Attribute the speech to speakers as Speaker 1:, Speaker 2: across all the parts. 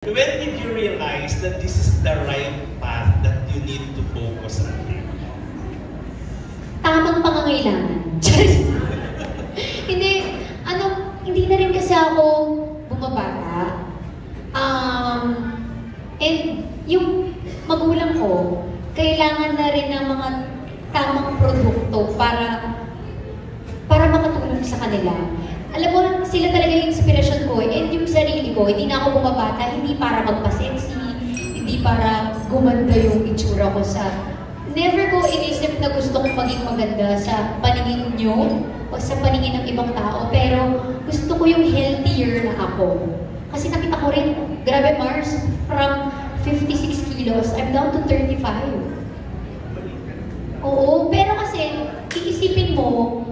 Speaker 1: When did you realize that this is the right path that you need to focus on?
Speaker 2: Tamang pangangailangan. Hindi na rin kasi ako bumabata. And yung magulang ko, kailangan na rin ng mga tamang produkto para makatulong sa kanila. Alam mo, sila talaga yung inspirasyon ko. And yung sarili ko, hindi na ako bumabata, hindi para magpa-sexy, hindi para gumanda yung itsura ko sa... Never ko inisip na gusto kong maging maganda sa paningin nyo o sa paningin ng ibang tao. Pero gusto ko yung healthier na ako. Kasi nakita ko rin, grabe Mars, from 56 kilos, I'm down to 35. Oo, pero kasi, iisipin mo,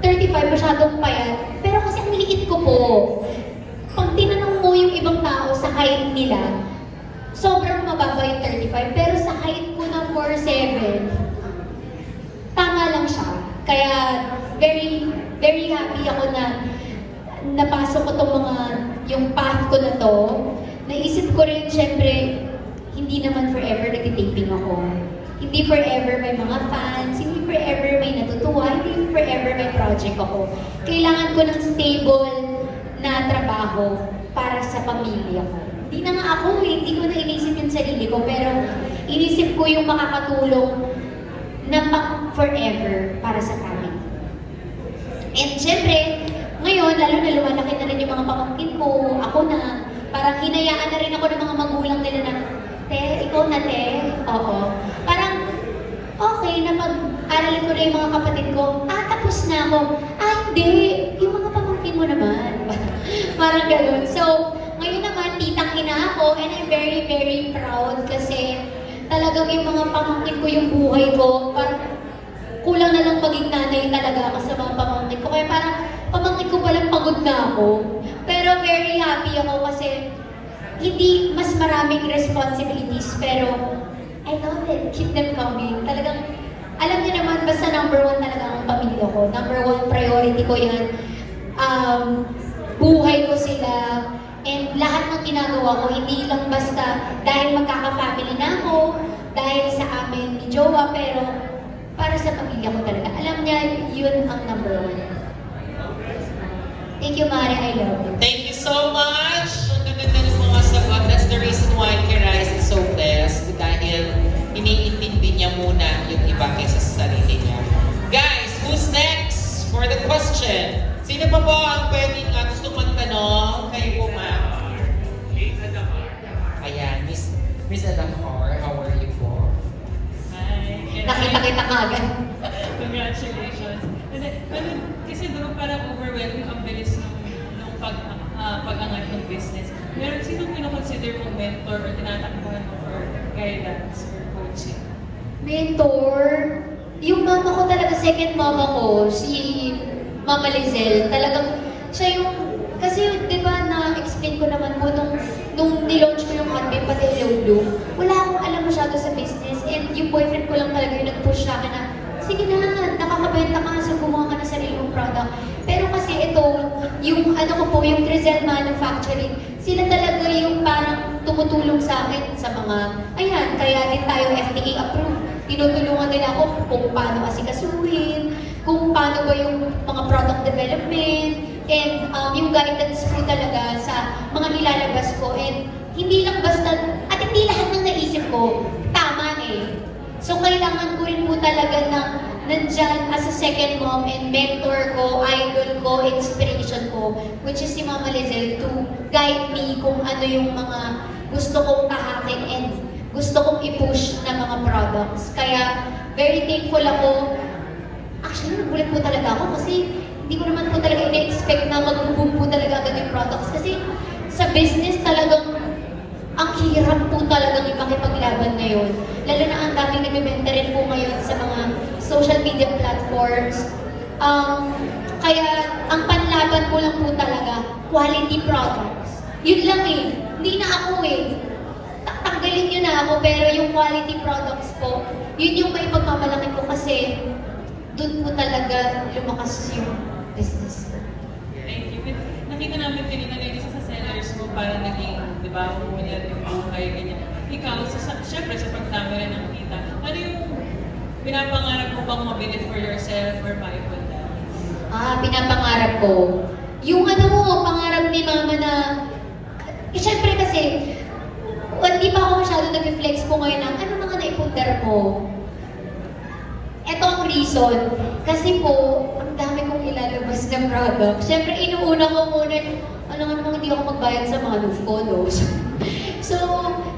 Speaker 2: 35, masyadong payat. Pero kasi ang liit ko po. Pag tinanong mo yung ibang tao sa height nila, sobrang mababa yung 35. Pero sa height ko na 4'7", tama lang siya. Kaya very, very happy ako na napasok ko yung path ko na to. Naisip ko rin, syempre, hindi naman forever nagtitaping ako. Hindi forever may mga fans, hindi forever may natutuwa, hindi forever may project ako. Kailangan ko ng stable na trabaho para sa pamilya ko. Hindi na nga ako hindi ko na inisip yung sarili ko, pero inisip ko yung makakatulong na forever para sa family. And syempre, ngayon, lalo na lumalaki na rin yung mga pamangkin ko, ako na, parang hinayaan na rin ako ng mga magulang nila na, te, ikaw na te, oo. Parang, okay, na pag-aralin ko na yung mga kapatid ko, tapos na ako. Hindi, yung mga pamangkin mo naman. Parang gano'n. So, ngayon naman, titang-ina ako, and I'm very, very proud kasi talagang yung mga pamangkin ko, yung buhay ko, parang kulang na lang maging nanay talaga ako sa mga pamangkin ko. Kaya parang pamangkin ko palang pagod na ako. Pero very happy ako kasi hindi mas maraming responsibilities, pero I love it. Keep them coming. Talagang, alam niyo naman, basta number 1 talaga ang pamilya ko. Number 1 priority ko yan. Buhay ko sila. And lahat ng ginagawa ko, hindi lang basta dahil magkaka-family na ako, dahil sa amin ni Jowa, pero para sa pamilya ko talaga. Alam niya, yun ang number 1. Thank you, Mari. I love you.
Speaker 3: Thank you so much! Ang ganda ng mga sagot. That's the reason why Kerais is so blessed. Dahil iniintindi niya muna yung iba kaysa sa sarili niya. Guys, who's next for the question? Sino pa po ang pwedeng gusto magtanong? Kayo po, ma'am. Miss Adamar. Ayan, Miss Adamar, how are you po?
Speaker 4: Hi.
Speaker 2: Nakita-kita ka agad.
Speaker 4: Congratulations. Kasi doon parang overwhelming ang bilis ng pag-angat ng business. Pero sino pinoconsider mong mentor o tinatakbuhan mo for guidance or coaching?
Speaker 2: Mentor? Yung mama ko talaga, second mama ko, si Mama Lizelle. Talagang siya yung, kasi di ba na-explain ko naman po nung nilaunch ko yung Hotbabe pati Lolo, wala akong alam masyado sa business, and yung boyfriend ko lang talaga yung nag-push sa akin na, sige na, nakakabenta ka, so gumawa ka ng sarili mong product. Pero kasi ito, yung yung Crizel Manufacturing, sila talaga yung parang tumutulong sa akin sa mga, ayan, kaya din tayo FDA approved. Tinutulungan nila ako kung paano asikasuhin, kung paano ba yung mga product development, and yung guidance ko talaga sa mga nilalabas ko. And hindi lang basta, at hindi lahat ng naisip ko, tama eh. So kailangan ko rin po talaga ng nandyan as a second mom and mentor ko, idol ko, inspiration ko, which is si Mama Lizelle, to guide me kung ano yung mga gusto kong tahakin and gusto kong i-push na mga products. Kaya very thankful ako. Actually, nagulat po talaga ako kasi hindi ko naman po talaga ina-expect na mag-boom po talaga agad yung products. Kasi sa business talagang ang hirap po talagang ipakipaglaban ngayon. Lalo na ang daming nagbibenta rin po ngayon sa mga social media platforms. Kaya ang panlaban ko lang po talaga, quality products. Yun lang eh. Hindi na ako eh. Tanggalin nyo na ako, pero yung quality products po, yun yung may pagmamalaki ko kasi doon po talaga lumakas yung business.
Speaker 4: Thank you. Nakita namin kanina na isa sa sellers mo para naging trabaho, yan yung buhay, ganyan. Ikaw, syempre sa pagdami rin ng kita, ano yung pinapangarap mo bang mabilit for yourself or maipon na?
Speaker 2: Pinapangarap ko. Yung pangarap ni mama na, syempre kasi, hindi pa ako masyado nag-reflex po ngayon ng ano mga naipundar mo. Ito ang reason. Kasi po, ang dami kong ilalabas na product. Syempre, inuuna ko muna, namang hindi ako magbayad sa mga loof ko, no? So,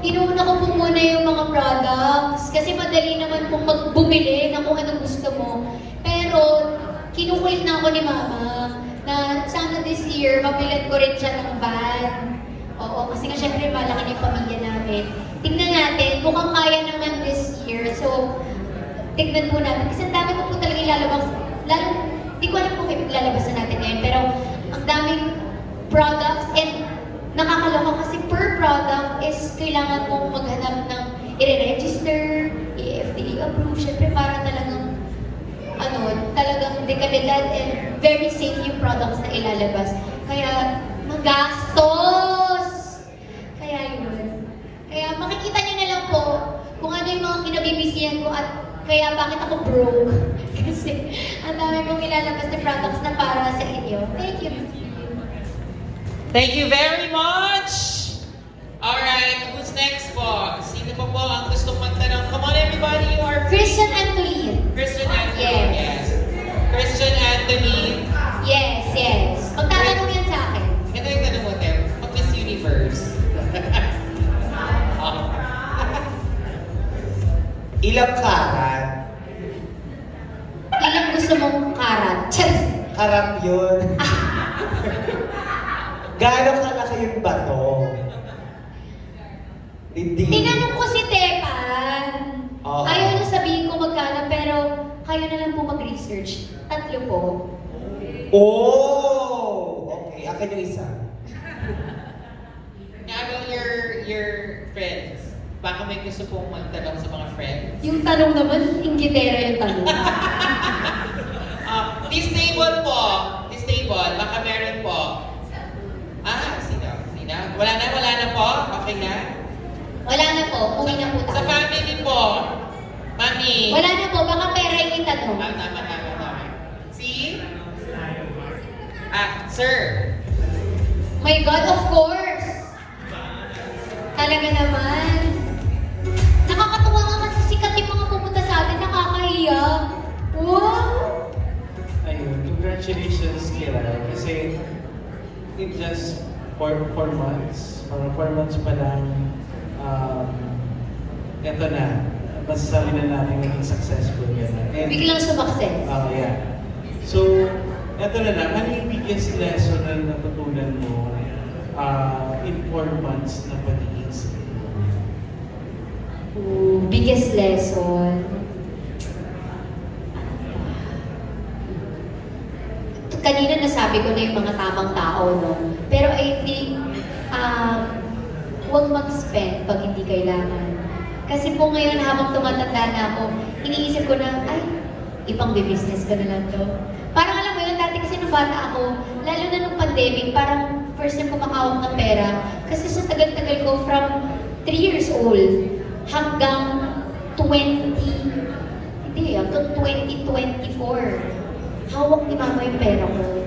Speaker 2: inuuna ko po muna yung mga products. Kasi madali naman pong bumili na kung anong gusto mo. Pero, kinukulit na ako ni mama na sana this year, mabilan ko rin siya ng van. Oo, kasi nga syempre malaki na yung pamilya namin. Tignan natin, mukhang kaya naman this year. So, tignan po natin. Kasi ang dami ko po talaga ilalabas. Hindi ko alam kung ilalabas na natin ngayon. Pero, ang daming products and nakakaloka kasi per product is kailangan mong maghanap ng i-register, i-FDA approve. Syempre para talagang talagang dekalidad and very safe yung products na ilalabas. Kaya, magastos! Kaya yun. Kaya makikita nyo na lang po kung ano yung mga kinabibisihan ko at kaya bakit ako broke. Kasi ang dami kong ilalabas na products na para sa inyo. Thank you.
Speaker 3: Thank you very much! Alright, who's next po? Sino po ang gustong magtanong? Come on everybody, you are
Speaker 2: Christian Anthony.
Speaker 3: Christian Anthony, yes. Christian Anthony.
Speaker 2: Yes. Magtatanong yan sa akin.
Speaker 3: Ito yung tanong mo, Tem. Miss Universe.
Speaker 1: Ilang karat?
Speaker 2: Ilang gusto mong karat?
Speaker 1: Karat yun. Gaano kalaki yung bato? Hindi.
Speaker 2: Tinanong ko si Tepan. Ayaw niya sabihin ko magkano, pero kayo na lang po mag-research. 3 po.
Speaker 1: Okay. Akin yung isa.
Speaker 3: Ano your friends? Baka may gusto pong magtanong sa mga friends?
Speaker 2: Yung tanong naman, inggitera yung tanong.
Speaker 3: This table po. This table. Baka meron po. Sino? Wala na po? Okay na?
Speaker 2: Wala na po. Uwi na po tayo.
Speaker 3: Sa family po. Mami.
Speaker 2: Wala na po. Baka pera yung itanong.
Speaker 3: Tama. See? Sir.
Speaker 2: My God, of course! Talaga naman. Nakakatuwa nga kasi sikat yung mga pumunta sa atin. Nakakahiya. Wow!
Speaker 5: Ayun, congratulations kay Rai. Kasi it just 4 months, parang 4 months pa lang, eto na, masasabi na natin naging successful yan.
Speaker 2: Biglang sumakses.
Speaker 5: Yeah. So, eto na lang, ano yung biggest lesson na natutunan mo in 4 months na pagiging CEO?
Speaker 2: Biggest lesson. Kanina nasabi ko na yung mga tamang tao, no? Pero I think, huwag mag-spend pag hindi kailangan. Kasi po ngayon, habang tumatanda na ako, iniisip ko na, ibang business ko na lang to. Parang alam mo yun, dati kasi nung bata ako, lalo na nung pandemic, parang first time ko makahawak ng pera. Kasi sa tagal-tagal ko, from 3 years old hanggang 2024, hawak ni mama yung pera ko.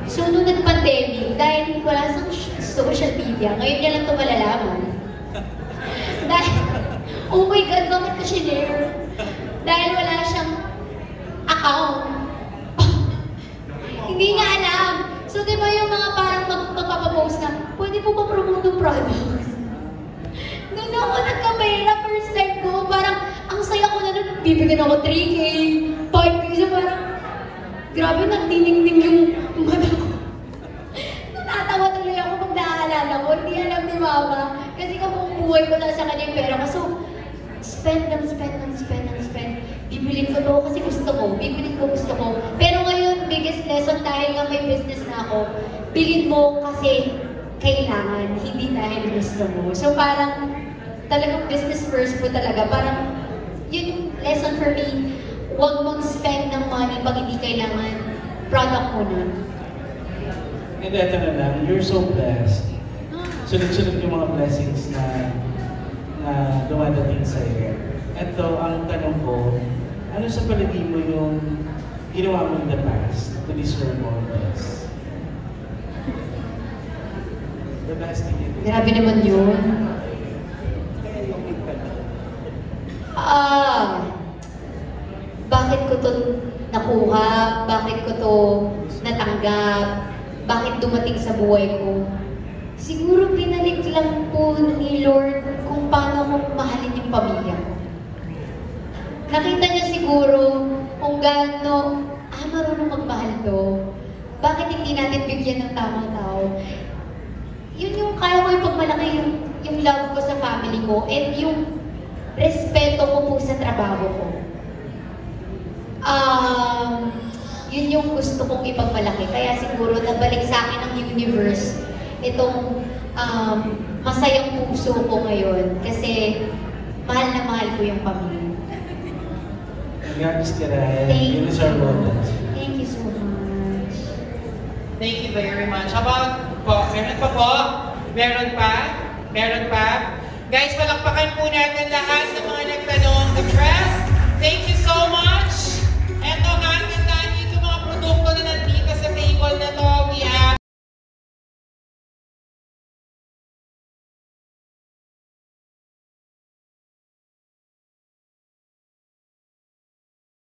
Speaker 2: So, nung nag-pandemic, dahil wala sa social media, ngayon niya lang ito malalaman. Dahil, oh my God, bakit ko sinare? Dahil wala siyang account. Hindi niya alam. So, di ba yung mga parang magpapapost na, pwede po ba promote ng products? Noon ako nagka-pera, first time ko, parang, ang saya ko na nun, bibigyan ako 3K, 5K, so parang, grabe, nagdiningning yung mata ko. Natatawa tuloy ako pag naaalala ko. Hindi alam ni mama. Kasi kapag buhay ko lang sa kanya yung pera ko. So, spend. Bibilin ko to kasi gusto ko. Gusto ko. Pero ngayon, biggest lesson dahil nga may business na ako, bilin mo kasi kailangan, hindi dahil gusto mo. So parang, talagang business first po talaga. Parang, yun yung lesson for me. Huwag mong spend ng money pag hindi kailangan. Product mo na.
Speaker 5: And eto na lang, you're so blessed. sunod-sunod yung mga blessings na dumadating sa'yo. Ito, ang tanong ko, ano sa palagay mo yung ginawa mo in the past to deserve all this? The best thing you did.
Speaker 2: Grabe naman yun.
Speaker 5: Kaya yung impact.
Speaker 2: Bakit ko to nakuha? Bakit ko to natanggap? Bakit dumating sa buhay ko? Siguro pinalik lang po ni Lord kung paano ko mahalin yung pamilya ko. Nakita niya siguro kung gaano, marunong magmahal to. Bakit hindi natin bigyan ng tamang tao? Yun yung kaya ko ipagmalaki yung love ko sa family ko and yung respeto ko po sa trabaho ko. Yun yung gusto kong ipagmalaki. Kaya siguro nabalik sa akin ng universe itong masayang puso ko ngayon kasi mahal na mahal ko yung pamilya.
Speaker 5: Congrats ka rin. You deserve all that.
Speaker 2: Thank you so much.
Speaker 3: Thank you very much. How about po? Meron pa po? Meron pa? Meron pa? Guys, palakpakan po natin lahat